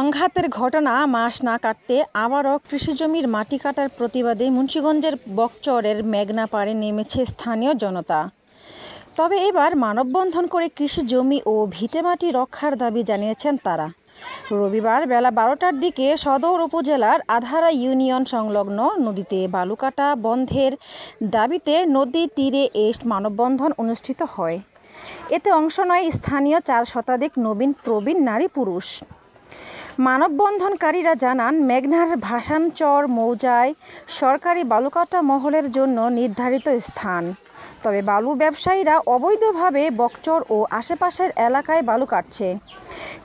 সংঘাতের ঘটনা মাস না কাটতে আবারও কৃষিজমির মাটি কাটার প্রতিবাদে মুন্সিগঞ্জের বকচরের মেঘনা পাড়ে নেমেছে স্থানীয় জনতা। তবে এবার মানববন্ধন করে কৃষি জমি ও ভিটেমাটি রক্ষার দাবি জানিয়েছেন তারা। রবিবার বেলা 12টার দিকে সদর উপজেলার আধারা ইউনিয়ন সংলগ্ন নদীতে বালু কাটা বন্ধের দাবিতে নদী তীরে এই মানববন্ধন অনুষ্ঠিত হয়। এতে অংশ নেয় স্থানীয় 4 শতাধিক নবীন প্রবীণ নারী পুরুষ। মানববন্ধনকারীরা জানান, মেঘনার ভাসানচর মৌজায় সরকারি বালুকাটা মহলের জন্য নির্ধারিত স্থান। তবে বালু ব্যবসায়ীরা অবৈধভাবে বকচর ও আশেপাশের এলাকায় বালু কাটছে।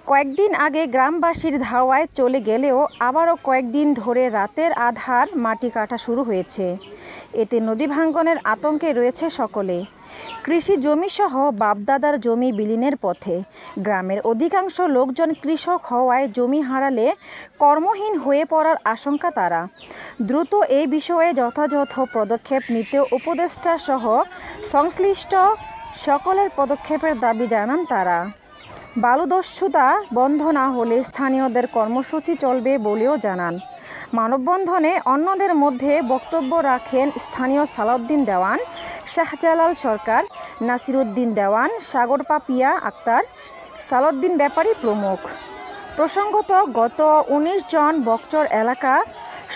কয়েকদিন আগে গ্রামবাসীর ধাওয়ায় চলে গেলেও আবারও কয়েকদিন ধরে রাতের আধার মাটি কাটা শুরু হয়েছে। এতে নদী ভাঙ্গনের আতঙ্কে রয়েছে সকলে। কৃষি জমিসহ বাপদাদার জমি বিলীনের পথে। গ্রামের অধিকাংশ লোকজন কৃষক হওয়ায় জমি হারালে কর্মহীন হয়ে পড়ার আশঙ্কা তারা। দ্রুত এই বিষয়ে যথাযথ পদক্ষেপ নিতে উপদেষ্টা সহ সংশ্লিষ্ট সকলের পদক্ষেপের দাবি জানান তারা। বালুদস্যুতা বন্ধ না হলে স্থানীয়দের কর্মসূচি চলবে বলেও জানান। মানববন্ধনে অন্যদের মধ্যে বক্তব্য রাখেন স্থানীয় সালাউদ্দিন দেওয়ান, শাহজালাল সরকার, নাসিরউদ্দিন দেওয়ান, সাগর পাপিয়া আক্তার, সালাউদ্দিন ব্যাপারী প্রমুখ। প্রসঙ্গত, গত 19 জন বকচর এলাকা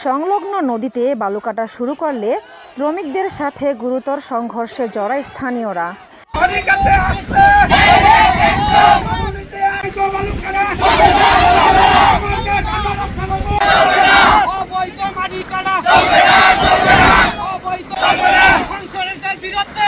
সংলগ্ন নদীতে বালু কাটা শুরু করলে শ্রমিকদের সাথে গুরুতর সংঘর্ষে জড়ায় স্থানীয়রা। বিরুদ্ধে